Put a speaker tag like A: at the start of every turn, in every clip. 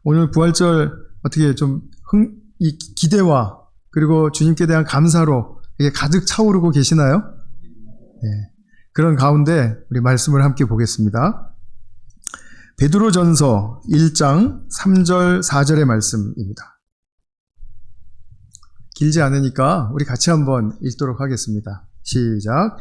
A: 오늘 부활절 어떻게 좀 이 기대와 그리고 주님께 대한 감사로 이게 가득 차오르고 계시나요? 네. 그런 가운데 우리 말씀을 함께 보겠습니다. 베드로전서 1장 3절 4절의 말씀입니다. 길지 않으니까 우리 같이 한번 읽도록 하겠습니다. 시작.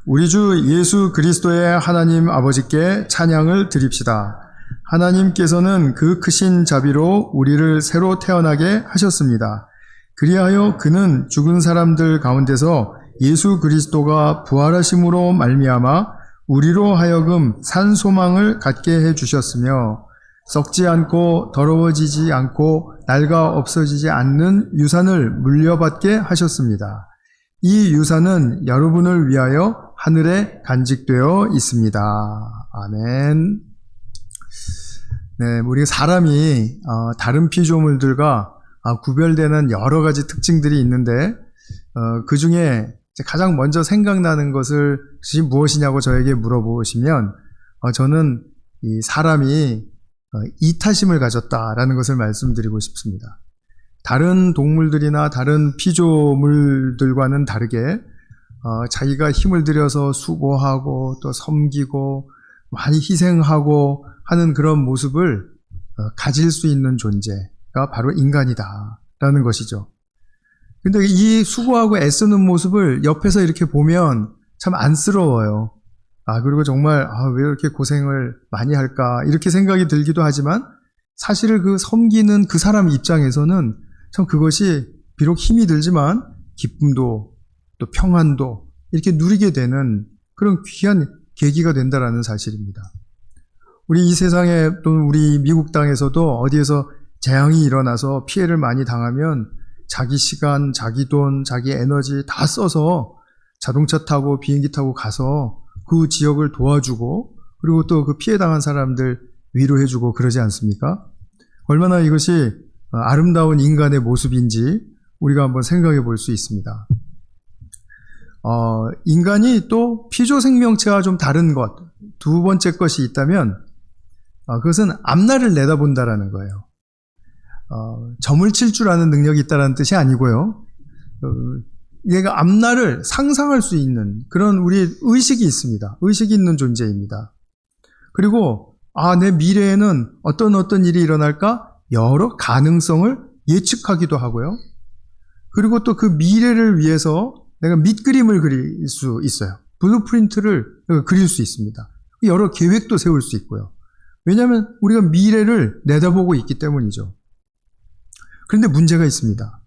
A: 우리 주 예수 그리스도의 하나님 아버지께 찬양을 드립시다. 하나님께서는 그 크신 자비로 우리를 새로 태어나게 하셨습니다. 그리하여 그는 죽은 사람들 가운데서 예수 그리스도가 부활하심으로 말미암아 우리로 하여금 산 소망을 갖게 해주셨으며 썩지 않고 더러워지지 않고 낡아 없어지지 않는 유산을 물려받게 하셨습니다. 이 유산은 여러분을 위하여 하늘에 간직되어 있습니다. 아멘. 네, 우리 사람이 다른 피조물들과 구별되는 여러 가지 특징들이 있는데 그 중에 가장 먼저 생각나는 것을 무엇이냐고 저에게 물어보시면 저는 이 사람이 이타심을 가졌다라는 것을 말씀드리고 싶습니다. 다른 동물들이나 다른 피조물들과는 다르게 자기가 힘을 들여서 수고하고 또 섬기고 많이 희생하고 하는 그런 모습을 가질 수 있는 존재가 바로 인간이다라는 것이죠. 근데 이 수고하고 애쓰는 모습을 옆에서 이렇게 보면 참 안쓰러워요. 그리고 정말 왜 이렇게 고생을 많이 할까 이렇게 생각이 들기도 하지만 사실 그 섬기는 그 사람 입장에서는 참 그것이 비록 힘이 들지만 기쁨도 또 평안도 이렇게 누리게 되는 그런 귀한 계기가 된다라는 사실입니다. 우리 이 세상에 또 우리 미국 땅에서도 어디에서 재앙이 일어나서 피해를 많이 당하면 자기 시간, 자기 돈, 자기 에너지 다 써서 자동차 타고 비행기 타고 가서 그 지역을 도와주고 그리고 또 그 피해당한 사람들 위로해주고 그러지 않습니까? 얼마나 이것이 아름다운 인간의 모습인지 우리가 한번 생각해 볼 수 있습니다. 인간이 또 피조 생명체와 좀 다른 것, 두 번째 것이 있다면 그것은 앞날을 내다본다라는 거예요. 점을 칠 줄 아는 능력이 있다는 뜻이 아니고요. 얘가 앞날을 상상할 수 있는 그런 우리 의식이 있습니다. 의식이 있는 존재입니다. 그리고 내 미래에는 어떤 일이 일어날까? 여러 가능성을 예측하기도 하고요. 그리고 또 그 미래를 위해서 내가 밑그림을 그릴 수 있어요. 블루프린트를 그릴 수 있습니다. 여러 계획도 세울 수 있고요. 왜냐하면 우리가 미래를 내다보고 있기 때문이죠. 그런데 문제가 있습니다.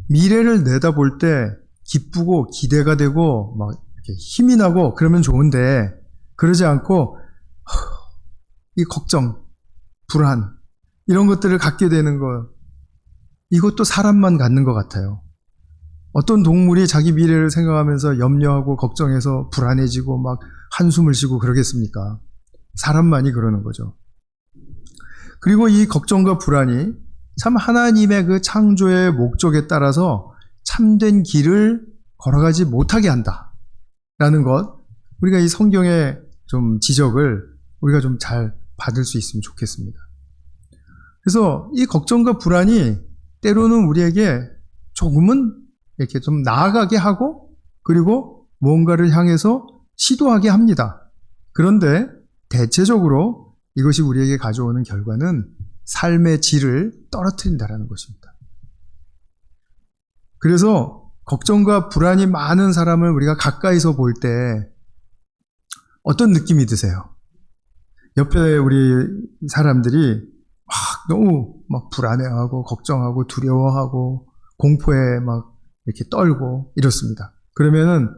A: 미래를 내다볼 때 기쁘고 기대가 되고 막 이렇게 힘이 나고 그러면 좋은데 그러지 않고 이 걱정, 불안 이런 것들을 갖게 되는 거 이것도 사람만 갖는 것 같아요. 어떤 동물이 자기 미래를 생각하면서 염려하고 걱정해서 불안해지고 막 한숨을 쉬고 그러겠습니까? 사람만이 그러는 거죠. 그리고 이 걱정과 불안이 참 하나님의 그 창조의 목적에 따라서 참된 길을 걸어가지 못하게 한다라는 것, 우리가 이 성경의 좀 지적을 우리가 좀 잘 받을 수 있으면 좋겠습니다. 그래서 이 걱정과 불안이 때로는 우리에게 조금은 이렇게 좀 나아가게 하고 그리고 무언가를 향해서 시도하게 합니다. 그런데 대체적으로 이것이 우리에게 가져오는 결과는 삶의 질을 떨어뜨린다는 것입니다. 그래서 걱정과 불안이 많은 사람을 우리가 가까이서 볼 때 어떤 느낌이 드세요? 옆에 우리 사람들이 너무 불안해하고 걱정하고 두려워하고 공포에 막 이렇게 떨고 이렇습니다. 그러면은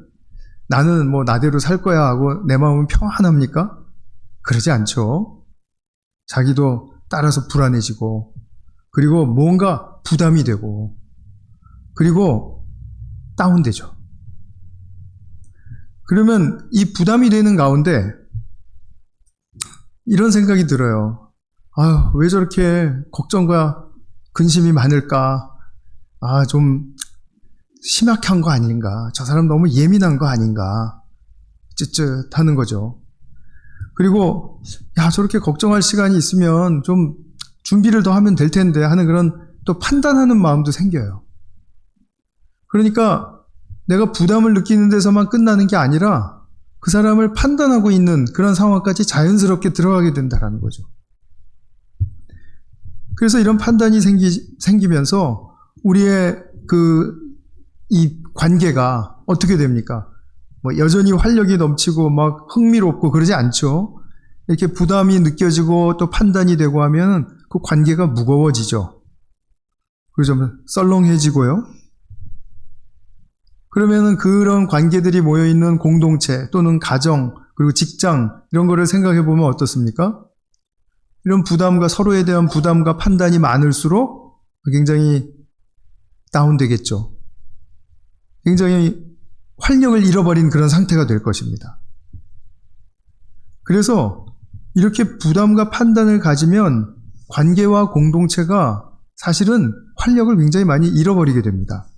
A: 나는 나대로 살 거야 하고 내 마음은 평안합니까? 그러지 않죠. 자기도 따라서 불안해지고 그리고 뭔가 부담이 되고 그리고 다운되죠. 그러면 이 부담이 되는 가운데 이런 생각이 들어요. 왜 저렇게 걱정과 근심이 많을까? 좀 심각한 거 아닌가? 저 사람 너무 예민한 거 아닌가? 쯧쯧하는 거죠. 그리고 저렇게 걱정할 시간이 있으면 좀 준비를 더 하면 될 텐데 하는 그런 또 판단하는 마음도 생겨요. 그러니까 내가 부담을 느끼는 데서만 끝나는 게 아니라 그 사람을 판단하고 있는 그런 상황까지 자연스럽게 들어가게 된다는 거죠. 그래서 이런 판단이 생기면서 우리의 이 관계가 어떻게 됩니까? 뭐 여전히 활력이 넘치고 막 흥미롭고 그러지 않죠. 이렇게 부담이 느껴지고 또 판단이 되고 하면 그 관계가 무거워지죠. 그래서 썰렁해지고요. 그러면은 그런 관계들이 모여있는 공동체 또는 가정 그리고 직장 이런 거를 생각해 보면 어떻습니까? 이런 부담과 서로에 대한 부담과 판단이 많을수록 굉장히 다운되겠죠. 굉장히 활력을 잃어버린 그런 상태가 될 것입니다. 그래서 이렇게 부담과 판단을 가지면 관계와 공동체가 사실은 활력을 굉장히 많이 잃어버리게 됩니다.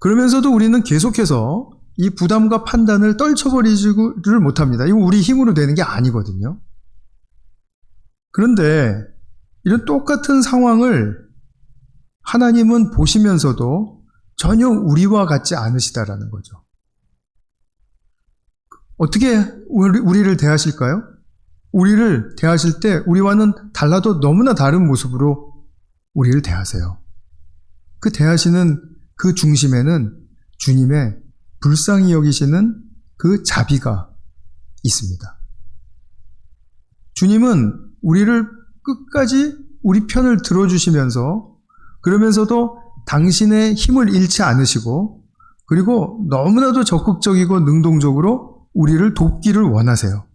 A: 그러면서도 우리는 계속해서 이 부담과 판단을 떨쳐버리지를 못합니다. 이거 우리 힘으로 되는 게 아니거든요. 그런데 이런 똑같은 상황을 하나님은 보시면서도 전혀 우리와 같지 않으시다라는 거죠. 어떻게 우리를 대하실까요? 우리를 대하실 때 우리와는 달라도 너무나 다른 모습으로 우리를 대하세요. 그 대하시는 그 중심에는 주님의 불쌍히 여기시는 그 자비가 있습니다. 주님은 우리를 끝까지 우리 편을 들어주시면서 그러면서도 당신의 힘을 잃지 않으시고 그리고 너무나도 적극적이고 능동적으로 우리를 돕기를 원하세요.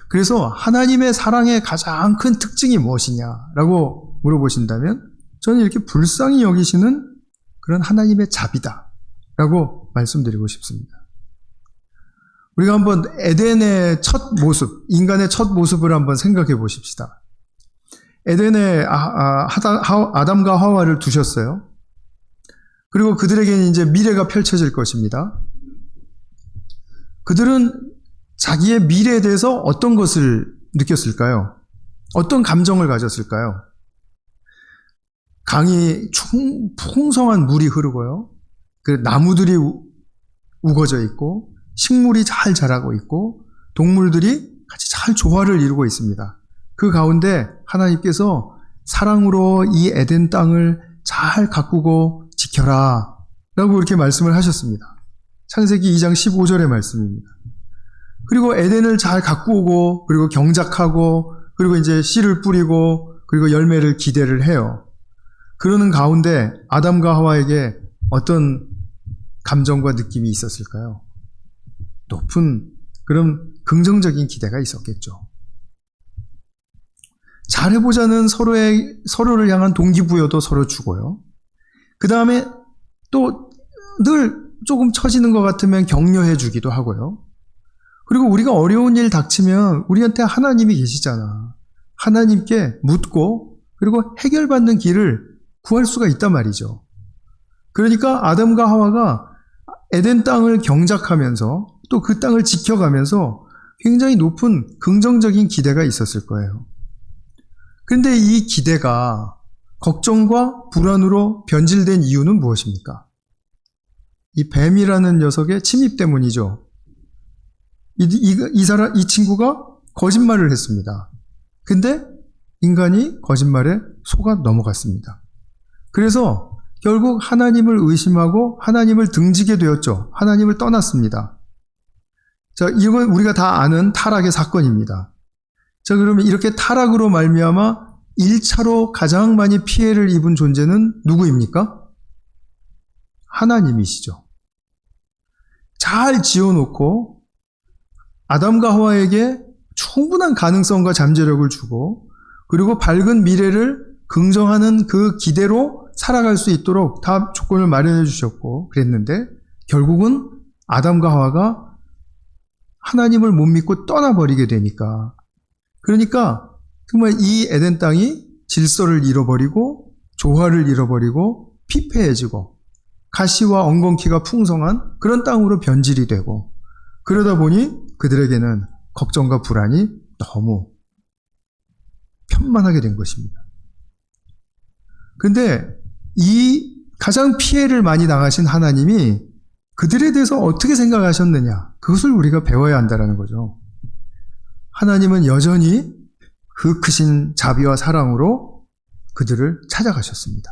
A: 그래서 하나님의 사랑의 가장 큰 특징이 무엇이냐라고 물어보신다면 저는 이렇게 불쌍히 여기시는 그런 하나님의 자비다라고 말씀드리고 싶습니다. 우리가 한번 에덴의 첫 모습, 인간의 첫 모습을 한번 생각해 보십시다. 에덴에 아담과 하와를 두셨어요. 그리고 그들에게는 이제 미래가 펼쳐질 것입니다. 그들은 자기의 미래에 대해서 어떤 것을 느꼈을까요? 어떤 감정을 가졌을까요? 강이 풍성한 물이 흐르고요. 그 나무들이 우거져 있고 식물이 잘 자라고 있고 동물들이 같이 잘 조화를 이루고 있습니다. 그 가운데 하나님께서 사랑으로 이 에덴 땅을 잘 가꾸고 지켜라 라고 이렇게 말씀을 하셨습니다. 창세기 2장 15절의 말씀입니다. 그리고 에덴을 잘 가꾸고 그리고 경작하고 그리고 이제 씨를 뿌리고 그리고 열매를 기대를 해요. 그러는 가운데 아담과 하와에게 어떤 감정과 느낌이 있었을까요? 높은 그런 긍정적인 기대가 있었겠죠. 잘해보자는 서로를 향한 동기부여도 서로 주고요. 그 다음에 또 늘 조금 처지는 것 같으면 격려해 주기도 하고요. 그리고 우리가 어려운 일 닥치면 우리한테 하나님이 계시잖아. 하나님께 묻고 그리고 해결받는 길을 구할 수가 있단 말이죠. 그러니까 아담과 하와가 에덴 땅을 경작하면서 또 그 땅을 지켜가면서 굉장히 높은 긍정적인 기대가 있었을 거예요. 그런데 이 기대가 걱정과 불안으로 변질된 이유는 무엇입니까? 이 뱀이라는 녀석의 침입 때문이죠. 이 친구가 거짓말을 했습니다. 근데 인간이 거짓말에 속아 넘어갔습니다. 그래서 결국 하나님을 의심하고 하나님을 등지게 되었죠. 하나님을 떠났습니다. 자, 이건 우리가 다 아는 타락의 사건입니다. 자, 그러면 이렇게 타락으로 말미암아 1차로 가장 많이 피해를 입은 존재는 누구입니까? 하나님이시죠. 잘 지어놓고 아담과 하와에게 충분한 가능성과 잠재력을 주고 그리고 밝은 미래를 긍정하는 그 기대로 살아갈 수 있도록 다 조건을 마련해 주셨고 그랬는데 결국은 아담과 하와가 하나님을 못 믿고 떠나버리게 되니까 그러니까 정말 이 에덴 땅이 질서를 잃어버리고 조화를 잃어버리고 피폐해지고 가시와 엉겅퀴가 풍성한 그런 땅으로 변질이 되고 그러다 보니 그들에게는 걱정과 불안이 너무 천만하게 된 것입니다. 근데 이 가장 피해를 많이 당하신 하나님이 그들에 대해서 어떻게 생각하셨느냐, 그것을 우리가 배워야 한다는 거죠. 하나님은 여전히 그 크신 자비와 사랑으로 그들을 찾아가셨습니다.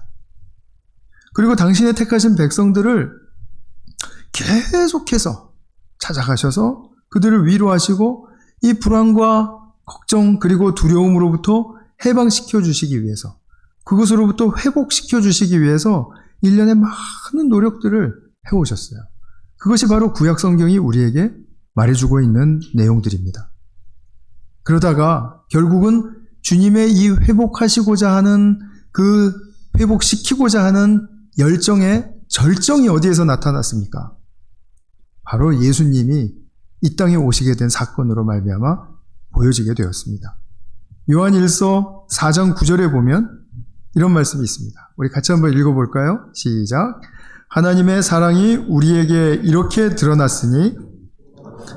A: 그리고 당신의 택하신 백성들을 계속해서 찾아가셔서 그들을 위로하시고 이 불안과 걱정 그리고 두려움으로부터 해방시켜 주시기 위해서, 그것으로부터 회복시켜 주시기 위해서 1년의 많은 노력들을 해오셨어요. 그것이 바로 구약 성경이 우리에게 말해주고 있는 내용들입니다. 그러다가 결국은 주님의 이 회복하시고자 하는, 그 회복시키고자 하는 열정의 절정이 어디에서 나타났습니까? 바로 예수님이 이 땅에 오시게 된 사건으로 말미암아 보여지게 되었습니다. 요한일서 4장 9절에 보면 이런 말씀이 있습니다. 우리 같이 한번 읽어볼까요? 시작. 하나님의 사랑이 우리에게 이렇게 드러났으니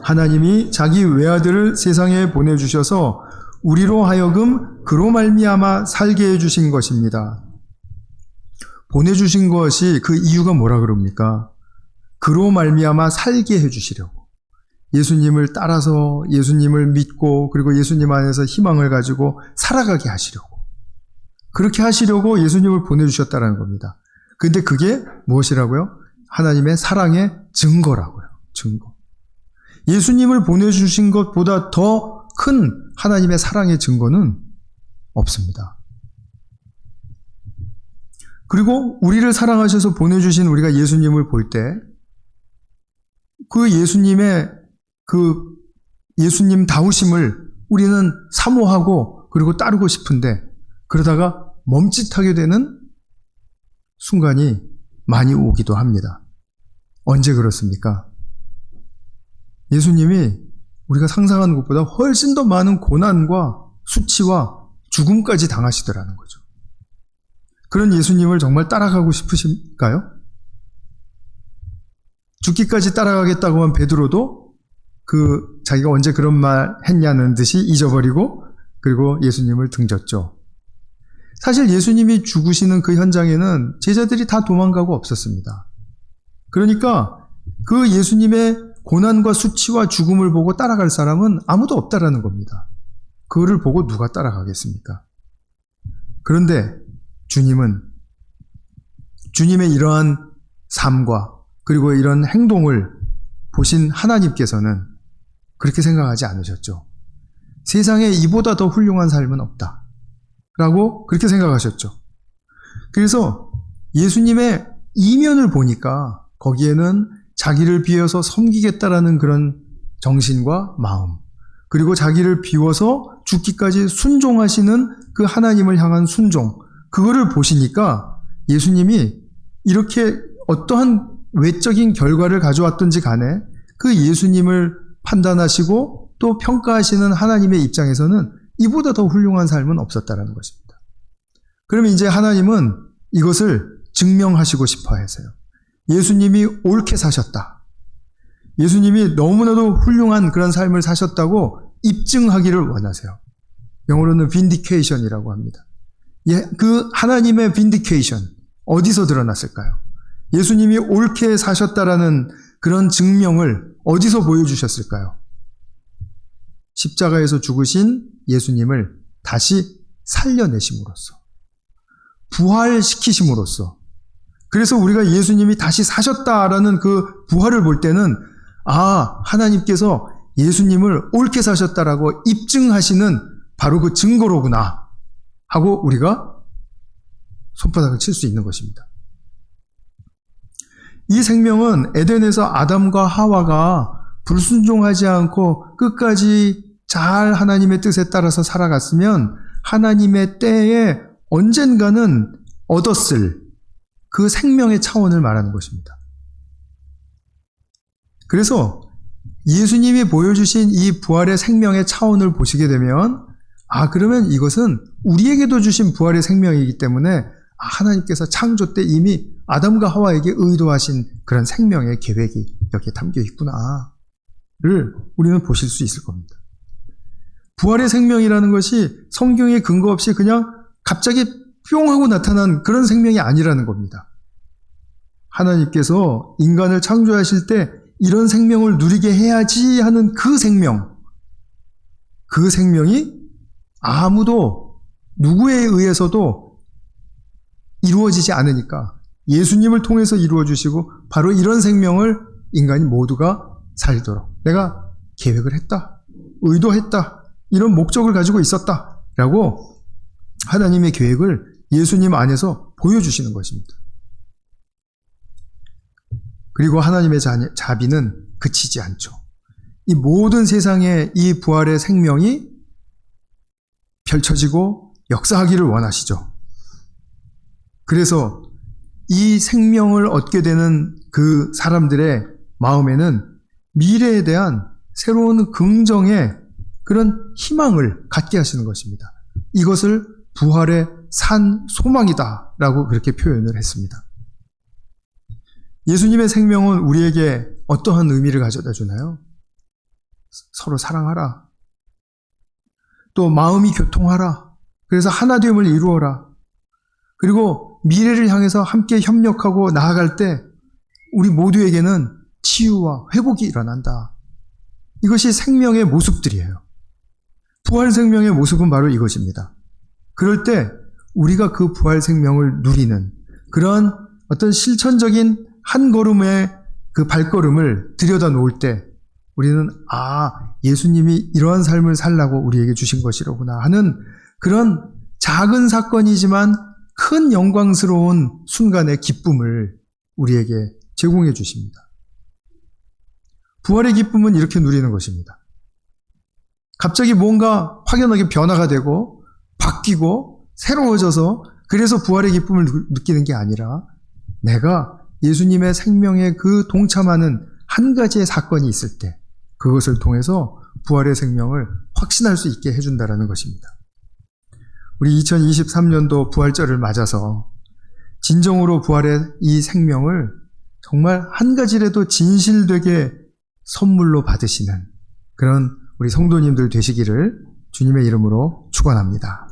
A: 하나님이 자기 외아들을 세상에 보내주셔서 우리로 하여금 그로 말미암아 살게 해주신 것입니다. 보내주신 것이 그 이유가 뭐라 그럽니까? 그로 말미암아 살게 해주시려고. 예수님을 따라서 예수님을 믿고 그리고 예수님 안에서 희망을 가지고 살아가게 하시려고. 그렇게 하시려고 예수님을 보내주셨다는 겁니다. 근데 그게 무엇이라고요? 하나님의 사랑의 증거라고요. 증거. 예수님을 보내주신 것보다 더 큰 하나님의 사랑의 증거는 없습니다. 그리고 우리를 사랑하셔서 보내주신 우리가 예수님을 볼 때 그 예수님의 그 예수님 다우심을 우리는 사모하고 그리고 따르고 싶은데 그러다가 멈칫하게 되는 순간이 많이 오기도 합니다. 언제 그렇습니까? 예수님이 우리가 상상하는 것보다 훨씬 더 많은 고난과 수치와 죽음까지 당하시더라는 거죠. 그런 예수님을 정말 따라가고 싶으실까요? 죽기까지 따라가겠다고 한 베드로도 자기가 언제 그런 말 했냐는 듯이 잊어버리고 그리고 예수님을 등졌죠. 사실 예수님이 죽으시는 그 현장에는 제자들이 다 도망가고 없었습니다. 그러니까 그 예수님의 고난과 수치와 죽음을 보고 따라갈 사람은 아무도 없다라는 겁니다. 그거를 보고 누가 따라가겠습니까? 그런데 주님은 주님의 이러한 삶과 그리고 이런 행동을 보신 하나님께서는 그렇게 생각하지 않으셨죠. 세상에 이보다 더 훌륭한 삶은 없다 라고 그렇게 생각하셨죠. 그래서 예수님의 이면을 보니까 거기에는 자기를 비워서 섬기겠다라는 그런 정신과 마음, 그리고 자기를 비워서 죽기까지 순종하시는 그 하나님을 향한 순종, 그거를 보시니까 예수님이 이렇게 어떠한 외적인 결과를 가져왔든지 간에 그 예수님을 판단하시고 또 평가하시는 하나님의 입장에서는 이보다 더 훌륭한 삶은 없었다라는 것입니다. 그러면 이제 하나님은 이것을 증명하시고 싶어 하세요. 예수님이 옳게 사셨다. 예수님이 너무나도 훌륭한 그런 삶을 사셨다고 입증하기를 원하세요. 영어로는 vindication이라고 합니다. 그 하나님의 vindication, 어디서 드러났을까요? 예수님이 옳게 사셨다라는 그런 증명을 어디서 보여주셨을까요? 십자가에서 죽으신 예수님을 다시 살려내심으로써, 부활시키심으로써. 그래서 우리가 예수님이 다시 사셨다라는 그 부활을 볼 때는 하나님께서 예수님을 옳게 사셨다라고 입증하시는 바로 그 증거로구나 하고 우리가 손바닥을 칠 수 있는 것입니다. 이 생명은 에덴에서 아담과 하와가 불순종하지 않고 끝까지 잘 하나님의 뜻에 따라서 살아갔으면 하나님의 때에 언젠가는 얻었을 그 생명의 차원을 말하는 것입니다. 그래서 예수님이 보여주신 이 부활의 생명의 차원을 보시게 되면 그러면 이것은 우리에게도 주신 부활의 생명이기 때문에 하나님께서 창조 때 이미 아담과 하와에게 의도하신 그런 생명의 계획이 여기에 담겨 있구나를 우리는 보실 수 있을 겁니다. 부활의 생명이라는 것이 성경에 근거 없이 그냥 갑자기 뿅 하고 나타난 그런 생명이 아니라는 겁니다. 하나님께서 인간을 창조하실 때 이런 생명을 누리게 해야지 하는 그 생명이 아무도 누구에 의해서도 이루어지지 않으니까 예수님을 통해서 이루어 주시고 바로 이런 생명을 인간이 모두가 살도록 내가 계획을 했다, 의도했다, 이런 목적을 가지고 있었다라고 하나님의 계획을 예수님 안에서 보여주시는 것입니다. 그리고 하나님의 자비는 그치지 않죠. 이 모든 세상에 이 부활의 생명이 펼쳐지고 역사하기를 원하시죠. 그래서 이 생명을 얻게 되는 그 사람들의 마음에는 미래에 대한 새로운 긍정의 그런 희망을 갖게 하시는 것입니다. 이것을 부활의 산 소망이다 라고 그렇게 표현을 했습니다. 예수님의 생명은 우리에게 어떠한 의미를 가져다 주나요? 서로 사랑하라. 또 마음이 교통하라. 그래서 하나됨을 이루어라. 그리고 미래를 향해서 함께 협력하고 나아갈 때 우리 모두에게는 치유와 회복이 일어난다. 이것이 생명의 모습들이에요. 부활 생명의 모습은 바로 이것입니다. 그럴 때 우리가 그 부활 생명을 누리는 그런 어떤 실천적인 한 걸음의 그 발걸음을 들여다 놓을 때 우리는 예수님이 이러한 삶을 살라고 우리에게 주신 것이로구나 하는 그런 작은 사건이지만 큰 영광스러운 순간의 기쁨을 우리에게 제공해 주십니다. 부활의 기쁨은 이렇게 누리는 것입니다. 갑자기 뭔가 확연하게 변화가 되고 바뀌고 새로워져서 그래서 부활의 기쁨을 느끼는 게 아니라 내가 예수님의 생명에 그 동참하는 한 가지의 사건이 있을 때 그것을 통해서 부활의 생명을 확신할 수 있게 해준다는 것입니다. 우리 2023년도 부활절을 맞아서 진정으로 부활의 이 생명을 정말 한 가지라도 진실되게 선물로 받으시는 그런 우리 성도님들 되시기를 주님의 이름으로 축원합니다.